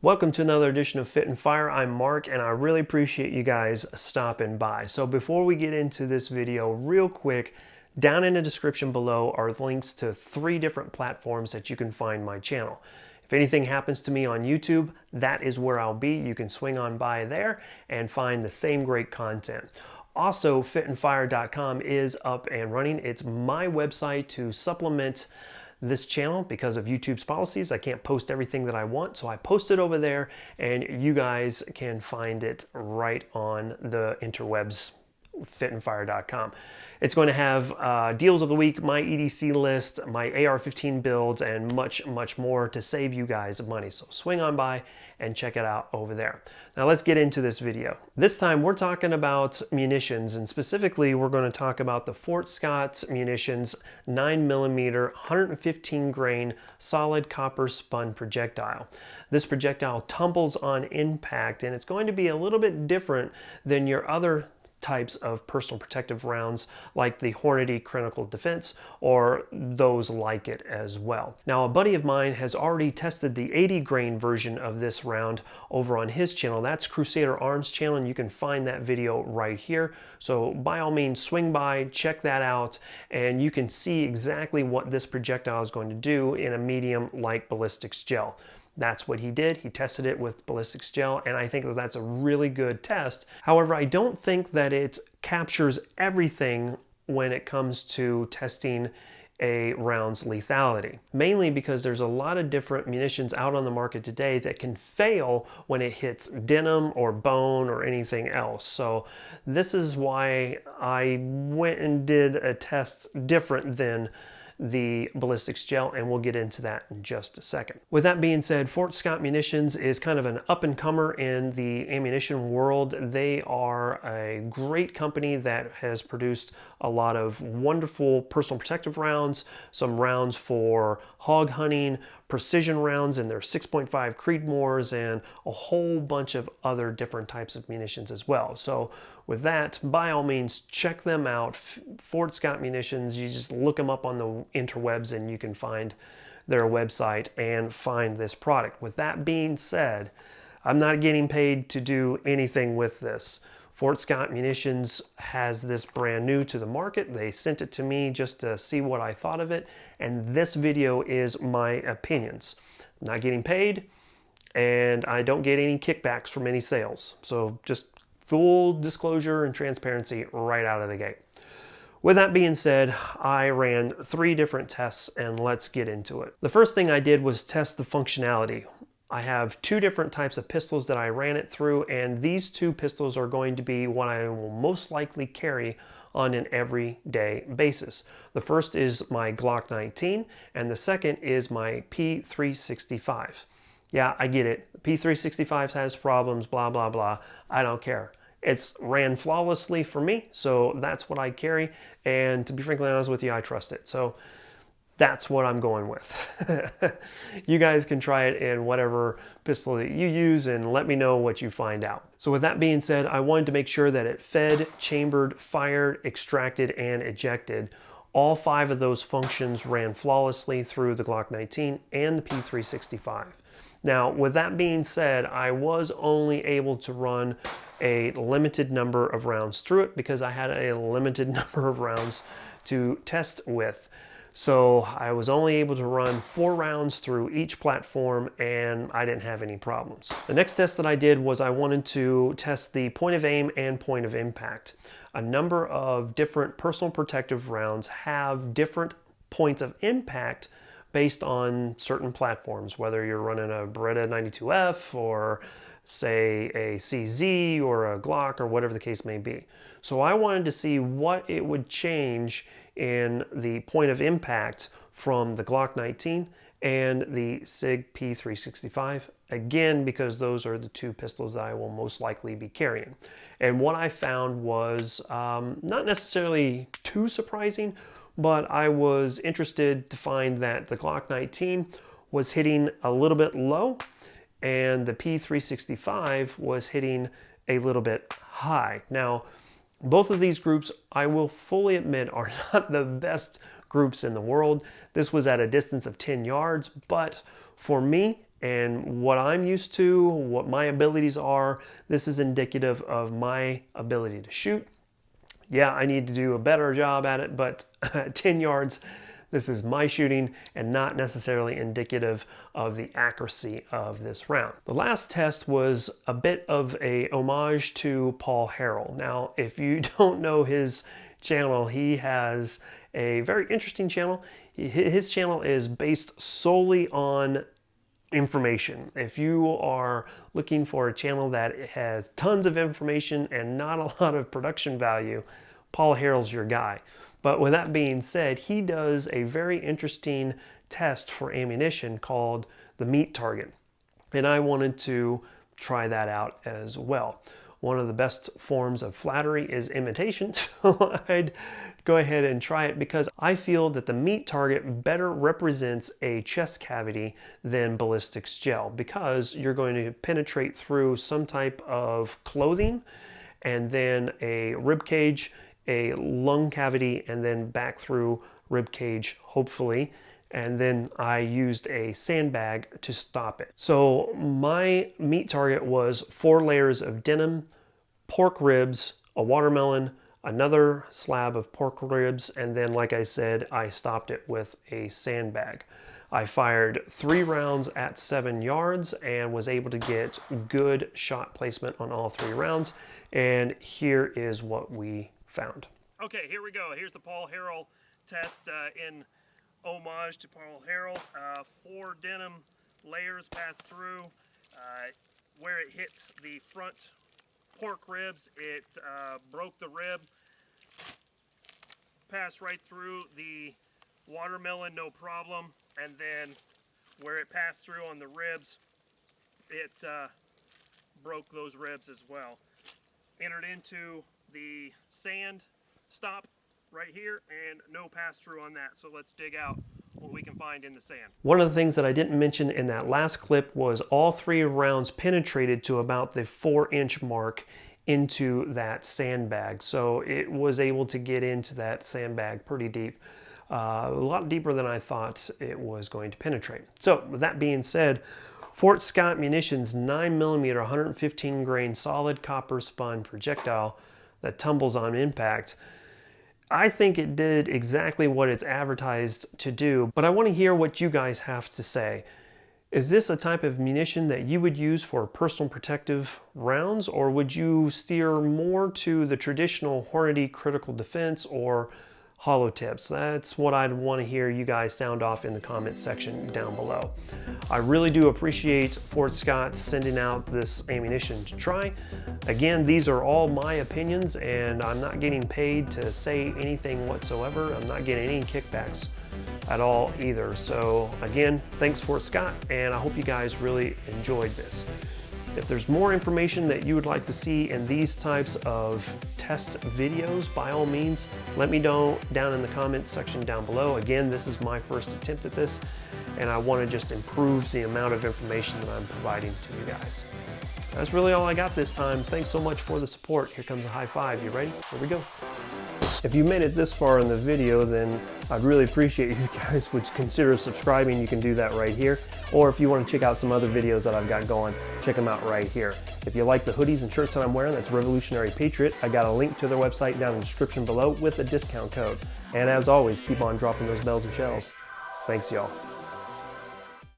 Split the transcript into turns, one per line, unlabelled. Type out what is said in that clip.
Welcome to another edition of Fit and Fire. I'm Mark and I really appreciate you guys stopping by. So before we get into this video, real quick, down in the description below are links to 3 different platforms that you can find my channel. If anything happens to me on YouTube, that is where I'll be. You can swing on by there and find the same great content. Also, fitandfire.com is up and running. It's my website to supplement this channel because of YouTube's policies. I can't post everything that I want, so I post it over there and you guys can find it right on the interwebs, fitandfire.com. It's going to have deals of the week, my EDC list, my AR-15 builds, and much more to save you guys money. So swing on by and check it out over there. Now let's get into this video. This time we're talking about munitions, and specifically we're going to talk about the Fort Scott Munitions 9mm 115 grain solid copper spun projectile. This projectile tumbles on impact, and it's going to be a little bit different than your other types of personal protective rounds like the Hornady Critical Defense or those like it as well. Now, a buddy of mine has already tested the 80 grain version of this round over on his channel. That's Crusader Arms channel, and you can find that video right here. So by all means, swing by, check that out, and you can see exactly what this projectile is going to do in a medium like ballistics gel. That's what he did. He tested it with ballistics gel, and I think that that's a really good test. However, I don't think that it captures everything when it comes to testing a round's lethality, mainly because there's a lot of different munitions out on the market today that can fail when it hits denim or bone or anything else. So this is why I went and did a test different than the ballistics gel, and we'll get into that in just a second. With that being said, Fort Scott Munitions is kind of an up-and-comer in the ammunition world. They are a great company that has produced a lot of wonderful personal protective rounds, some rounds for hog hunting, precision rounds in their 6.5 Creedmoors, and a whole bunch of other different types of munitions as well. So with that, by all means, check them out. Fort Scott Munitions, you just look them up on the interwebs and you can find their website and find this product. With that being said, I'm not getting paid to do anything with this. Fort Scott Munitions has this brand new to the market. They sent it to me just to see what I thought of it, and this video is my opinions. I'm not getting paid, and I don't get any kickbacks from any sales. So just full disclosure and transparency right out of the gate. With that being said, I ran 3 different tests, and let's get into it. The first thing I did was test the functionality. I have 2 different types of pistols that I ran it through, and these 2 pistols are going to be what I will most likely carry on an everyday basis. The first is my Glock 19, and the second is my P365. Yeah, I get it. P365 has problems, blah, blah, blah. I don't care. It's ran flawlessly for me, so that's what I carry, and to be frankly honest with you, I trust it. So that's what I'm going with. You guys can try it in whatever pistol that you use and let me know what you find out. So with that being said, I wanted to make sure that it fed, chambered, fired, extracted, and ejected. All 5 of those functions ran flawlessly through the Glock 19 and the P365. Now, with that being said, I was only able to run a limited number of rounds through it because I had a limited number of rounds to test with. So I was only able to run 4 rounds through each platform, and I didn't have any problems. The next test that I did was I wanted to test the point of aim and point of impact. A number of different personal protective rounds have different points of impact based on certain platforms, whether you're running a Beretta 92F or say a CZ or a Glock or whatever the case may be. So I wanted to see what it would change in the point of impact from the Glock 19 and the SIG P365, again, because those are the 2 pistols that I will most likely be carrying. And what I found was not necessarily too surprising, but I was interested to find that the Glock 19 was hitting a little bit low and the P365 was hitting a little bit high. Now, both of these groups, I will fully admit, are not the best groups in the world. This was at a distance of 10 yards, but for me, and what I'm used to, what my abilities are. This is indicative of my ability to shoot. Yeah, I need to do a better job at it, but at 10 yards, this is my shooting and not necessarily indicative of the accuracy of this round. The last test was a bit of a homage to Paul Harrell. Now, if you don't know his channel, he has a very interesting channel. His channel is based solely on information. If you are looking for a channel that has tons of information and not a lot of production value, Paul Harrell's your guy. But with that being said, he does a very interesting test for ammunition called the meat target. And I wanted to try that out as well. One of the best forms of flattery is imitation, so I'd go ahead and try it because I feel that the meat target better represents a chest cavity than ballistics gel, because you're going to penetrate through some type of clothing and then a rib cage, a lung cavity, and then back through rib cage, hopefully. And then I used a sandbag to stop it. So my meat target was 4 layers of denim, pork ribs, a watermelon, another slab of pork ribs, and then, like I said, I stopped it with a sandbag. I fired 3 rounds at 7 yards and was able to get good shot placement on all 3 rounds. And here is what we found. Okay, here we go. Here's the Paul Harrell test in homage to Paul Harrell. 4 denim layers passed through. Where it hit the front pork ribs, it broke the rib. Passed right through the watermelon, no problem. And then where it passed through on the ribs, it broke those ribs as well. Entered into the sand stop right here, and no pass through on that. So let's dig out what we can find in the sand. One of the things that I didn't mention in that last clip was all 3 rounds penetrated to about the 4-inch mark into that sandbag. So it was able to get into that sandbag pretty deep. A lot deeper than I thought it was going to penetrate. So with that being said, Fort Scott Munitions 9mm 115 grain solid copper spun projectile that tumbles on impact. I think it did exactly what it's advertised to do, but I want to hear what you guys have to say. Is this a type of munition that you would use for personal protective rounds, or would you steer more to the traditional Hornady critical defense or hollow tips? That's what I'd want to hear you guys sound off in the comments section down below. I really do appreciate Fort Scott sending out this ammunition to try. Again, these are all my opinions, and I'm not getting paid to say anything whatsoever. I'm not getting any kickbacks at all either. So again, thanks Fort Scott, and I hope you guys really enjoyed this. If there's more information that you would like to see in these types of test videos, by all means, let me know down in the comments section down below. Again, this is my first attempt at this, and I want to just improve the amount of information that I'm providing to you guys. That's really all I got this time. Thanks so much for the support. Here comes a high five. You ready? Here we go. If you made it this far in the video, then I'd really appreciate you guys would consider subscribing. You can do that right here. Or if you want to check out some other videos that I've got going, check them out right here. If you like the hoodies and shirts that I'm wearing, that's Revolutionary Patriot. I got a link to their website down in the description below with a discount code. And as always, keep on dropping those bells and shells. Thanks, y'all.